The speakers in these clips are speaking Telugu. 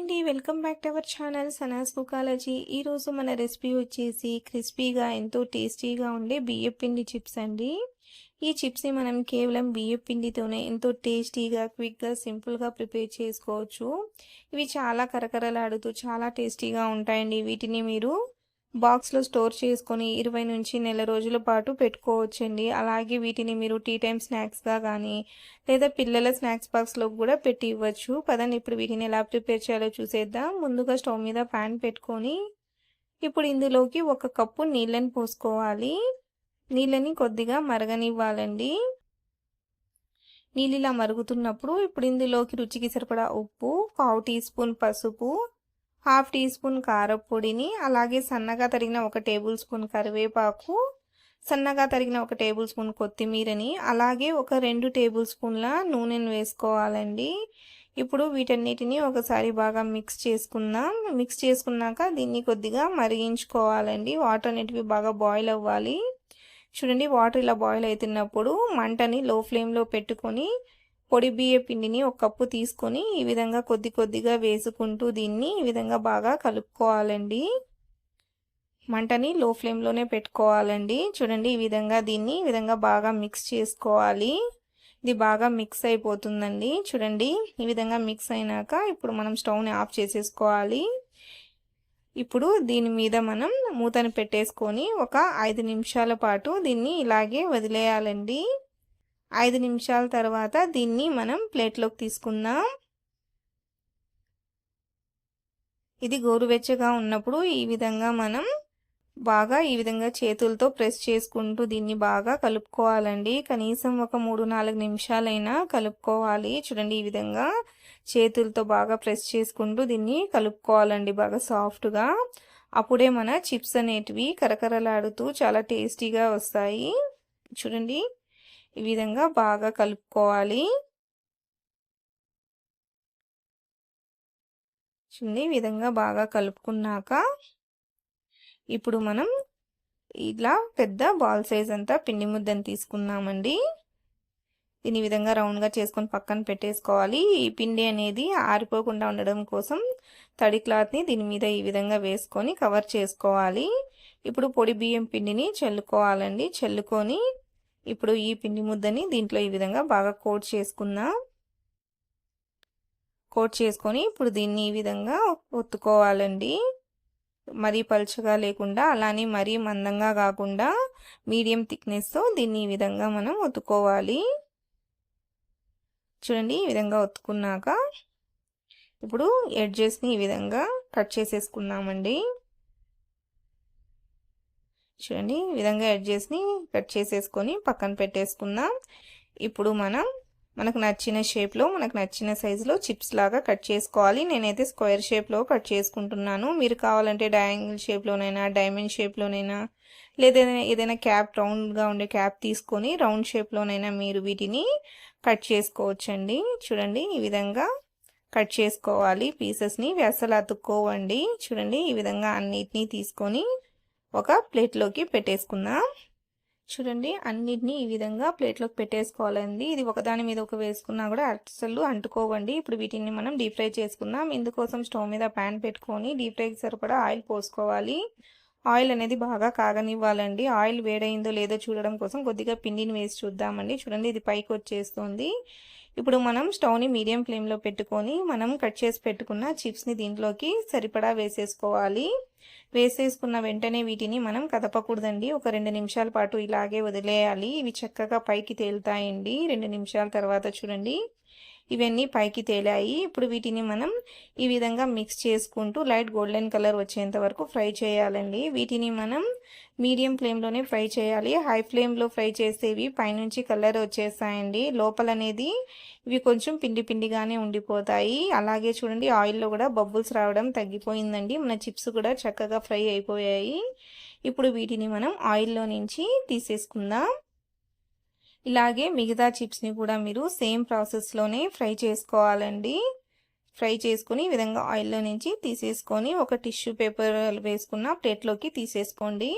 అండి. Welcome back to our channel Sanas కుకాలజీ. ఈరోజు మన రెసిపీ వచ్చేసి క్రిస్పీగా ఎంతో టేస్టీగా ఉండే బియ్యపు పిండి చిప్స్ అండి. ఈ చిప్స్ని మనం కేవలం బియ్యపు పిండితోనే ఎంతో టేస్టీగా, క్విక్గా, సింపుల్గా ప్రిపేర్ చేసుకోవచ్చు. ఇవి చాలా కరకరలాడుతూ చాలా టేస్టీగా ఉంటాయండి. వీటిని మీరు బాక్స్లో స్టోర్ చేసుకొని 20 నుంచి నెల రోజుల పాటు పెట్టుకోవచ్చండి. అలాగే వీటిని మీరు టీ టైమ్ స్నాక్స్గా కానీ లేదా పిల్లల స్నాక్స్ బాక్స్లో కూడా పెట్టి ఇవ్వచ్చు. పదండి ఇప్పుడు వీటిని ఎలా ప్రిపేర్ చేయాలో చూసేద్దాం. ముందుగా స్టవ్ మీద ప్యాన్ పెట్టుకొని ఇప్పుడు ఇందులోకి 1 కప్పు నీళ్ళని పోసుకోవాలి. నీళ్ళని కొద్దిగా మరగనివ్వాలండి. నీళ్ళు ఇలా మరుగుతున్నప్పుడు ఇప్పుడు ఇందులోకి రుచికి సరిపడా ఉప్పు, 1/2 టీ స్పూన్ పసుపు, 1/2 టీ స్పూన్ కారపొడిని, అలాగే సన్నగా తరిగిన 1 టేబుల్ స్పూన్ కరివేపాకు, సన్నగా తరిగిన 1 టేబుల్ స్పూన్ కొత్తిమీరని, అలాగే ఒక 2 టేబుల్ స్పూన్ల నూనెను వేసుకోవాలండి. ఇప్పుడు వీటన్నిటిని ఒకసారి బాగా మిక్స్ చేసుకుందాం. మిక్స్ చేసుకున్నాక దీన్ని కొద్దిగా మరిగించుకోవాలండి. వాటర్ అనేటివి బాగా బాయిల్ అవ్వాలి. చూడండి, వాటర్ ఇలా బాయిల్ అవుతున్నప్పుడు మంటని లో ఫ్లేమ్లో పెట్టుకొని పొడి బియ్య పిండిని 1 కప్పు తీసుకొని ఈ విధంగా కొద్ది కొద్దిగా వేసుకుంటూ దీన్ని ఈ విధంగా బాగా కలుపుకోవాలండి. మంటని లో ఫ్లేమ్లోనే పెట్టుకోవాలండి. చూడండి, ఈ విధంగా దీన్ని ఈ విధంగా బాగా మిక్స్ చేసుకోవాలి. ఇది బాగా మిక్స్ అయిపోతుందండి. చూడండి, ఈ విధంగా మిక్స్ అయినాక ఇప్పుడు మనం స్టవ్ని ఆఫ్ చేసేసుకోవాలి. ఇప్పుడు దీని మీద మనం మూతను పెట్టేసుకొని ఒక 5 నిమిషాల పాటు దీన్ని ఇలాగే వదిలేయాలండి. 5 నిమిషాల తర్వాత దీన్ని మనం ప్లేట్లోకి తీసుకుందాం. ఇది గోరువెచ్చగా ఉన్నప్పుడు ఈ విధంగా మనం బాగా ఈ విధంగా చేతులతో ప్రెస్ చేసుకుంటూ దీన్ని బాగా కలుపుకోవాలండి. కనీసం ఒక 3-4 నిమిషాలైనా కలుపుకోవాలి. చూడండి, ఈ విధంగా చేతులతో బాగా ప్రెస్ చేసుకుంటూ దీన్ని కలుపుకోవాలండి బాగా సాఫ్ట్గా. అప్పుడే మన చిప్స్ అనేటివి కరకరలాడుతూ చాలా టేస్టీగా వస్తాయి. చూడండి, ఈ విధంగా బాగా కలుపుకోవాలి. చూడండి, ఈ విధంగా బాగా కలుపుకున్నాక ఇప్పుడు మనం ఇలా పెద్ద బాల్ సైజ్ అంతా పిండి ముద్దను తీసుకున్నామండి. దీని ఈ విధంగా రౌండ్గా చేసుకొని పక్కన పెట్టేసుకోవాలి. ఈ పిండి అనేది ఆరిపోకుండా ఉండడం కోసం తడి క్లాత్ని దీని మీద ఈ విధంగా వేసుకొని కవర్ చేసుకోవాలి. ఇప్పుడు పొడి బియ్యం పిండిని చల్లుకోవాలండి. చల్లుకొని ఇప్పుడు ఈ పిండి ముద్దని దీంట్లో ఈ విధంగా బాగా కోట్ చేసుకుందాం. కోట్ చేసుకొని ఇప్పుడు దీన్ని ఈ విధంగా ఒత్తుకోవాలండి. మరీ పలుచగా లేకుండా అలానే మరీ మందంగా కాకుండా మీడియం థిక్నెస్తో దీన్ని ఈ విధంగా మనం ఒత్తుకోవాలి. చూడండి, ఈ విధంగా ఒత్తుకున్నాక ఇప్పుడు ఎడ్జెస్ని ఈ విధంగా కట్ చేసేసుకున్నామండి. చూడండి, ఈ విధంగా ఎడ్జెస్ని కట్ చేసేసుకొని పక్కన పెట్టేసుకుందాం. ఇప్పుడు మనకు నచ్చిన షేప్లో మనకు నచ్చిన సైజులో చిప్స్ లాగా కట్ చేసుకోవాలి. నేనైతే స్క్వేర్ షేప్లో కట్ చేసుకుంటున్నాను. మీరు కావాలంటే డయాంగిల్ షేప్లోనైనా డైమండ్ షేప్లోనైనా లేదా ఏదైనా క్యాప్ రౌండ్గా ఉండే క్యాప్ తీసుకొని రౌండ్ షేప్లోనైనా మీరు వీటిని కట్ చేసుకోవచ్చండి. చూడండి, ఈ విధంగా కట్ చేసుకోవాలి. పీసెస్ని అస్సలు అతుక్కోవండి. చూడండి, ఈ విధంగా అన్నిటినీ తీసుకొని ఒక ప్లేట్లోకి పెట్టేసుకుందాం. చూడండి, అన్నిటినీ ఈ విధంగా ప్లేట్లోకి పెట్టేసుకోవాలండి. ఇది ఒకదాని మీద ఒక వేసుకున్నా కూడా అస్సలు అంటుకోవండి. ఇప్పుడు వీటిని మనం డీప్ ఫ్రై చేసుకుందాం. ఇందుకోసం స్టవ్ మీద ప్యాన్ పెట్టుకొని డీప్ ఫ్రైకి సరిపడా ఆయిల్ పోసుకోవాలి. ఆయిల్ అనేది బాగా కాగనివ్వాలండి. ఆయిల్ వేడైందో లేదో చూడడం కోసం కొద్దిగా పిండిని వేసి చూద్దామండి. చూడండి, ఇది పైకి వచ్చేస్తుంది. ఇప్పుడు మనం స్టవ్ని మీడియం ఫ్లేమ్లో పెట్టుకొని మనం కట్ చేసి పెట్టుకున్న చిప్స్ని దీంట్లోకి సరిపడా వేసేసుకోవాలి. వేసేసుకున్న వెంటనే వీటిని మనం కదపకూడదండి. ఒక 2 నిమిషాల పాటు ఇలాగే వదిలేయాలి. ఇవి చక్కగా పైకి తేలుతాయండి. 2 నిమిషాల తర్వాత చూడండి, ఇవన్నీ పైకి తేలాయి. ఇప్పుడు వీటిని మనం ఈ విధంగా మిక్స్ చేసుకుంటూ లైట్ గోల్డెన్ కలర్ వచ్చేంత వరకు ఫ్రై చేయాలండి. వీటిని మనం మీడియం ఫ్లేమ్లోనే ఫ్రై చేయాలి. హై ఫ్లేమ్లో ఫ్రై చేస్తే ఇవి పైనుంచి కలర్ వచ్చేస్తాయండి. లోపల అనేది ఇవి కొంచెం పిండి పిండిగానే ఉండిపోతాయి. అలాగే చూడండి, ఆయిల్లో కూడా బబుల్స్ రావడం తగ్గిపోయిందండి. మన చిప్స్ కూడా చక్కగా ఫ్రై అయిపోయాయి. ఇప్పుడు వీటిని మనం ఆయిల్లో నుంచి తీసేసుకుందాం. ఇలాగే మిగతా చిప్స్ని కూడా మీరు సేమ్ ప్రాసెస్లోనే ఫ్రై చేసుకోవాలండి. ఫ్రై చేసుకొని ఈ విధంగా ఆయిల్లో నుంచి తీసేసుకొని ఒక టిష్యూ పేపర్ వేసుకున్న ప్లేట్లోకి తీసేసుకోండి.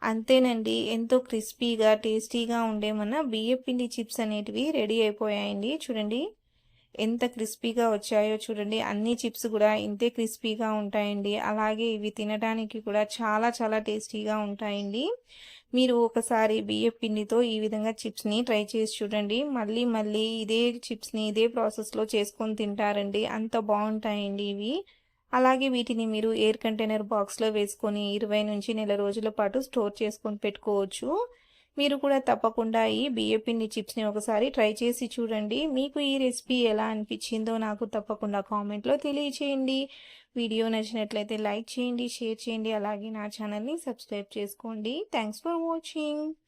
అంతేనండి, ఎంతో క్రిస్పీగా టేస్టీగా ఉండే మన బియ్యపిండి చిప్స్ అనేటివి రెడీ అయిపోయాయండి. చూడండి, ఎంత క్రిస్పీగా వచ్చాయో చూడండి. అన్ని చిప్స్ కూడా ఇంతే క్రిస్పీగా ఉంటాయండి. అలాగే ఇవి తినడానికి కూడా చాలా చాలా టేస్టీగా ఉంటాయండి. మీరు ఒకసారి బియ్యం పిండితో ఈ విధంగా చిప్స్ని ట్రై చేసి చూడండి. మళ్ళీ మళ్ళీ ఇదే చిప్స్ని ఇదే ప్రాసెస్లో చేసుకొని తింటారండి. అంత బాగుంటాయండి ఇవి. అలాగే వీటిని మీరు ఎయిర్ కంటైనర్ బాక్స్లో వేసుకొని 20 నుంచి నెల రోజుల పాటు స్టోర్ చేసుకొని పెట్టుకోవచ్చు. మీరు కూడా తప్పకుండా ఈ బియ్యపిండి చిప్స్ని ఒకసారి ట్రై చేసి చూడండి. మీకు ఈ రెసిపీ ఎలా అనిపించిందో నాకు తప్పకుండా కామెంట్లో తెలియచేయండి. వీడియో నచ్చినట్లయితే లైక్ చేయండి, షేర్ చేయండి. అలాగే నా ఛానల్ని సబ్స్క్రైబ్ చేసుకోండి. Thanks for watching.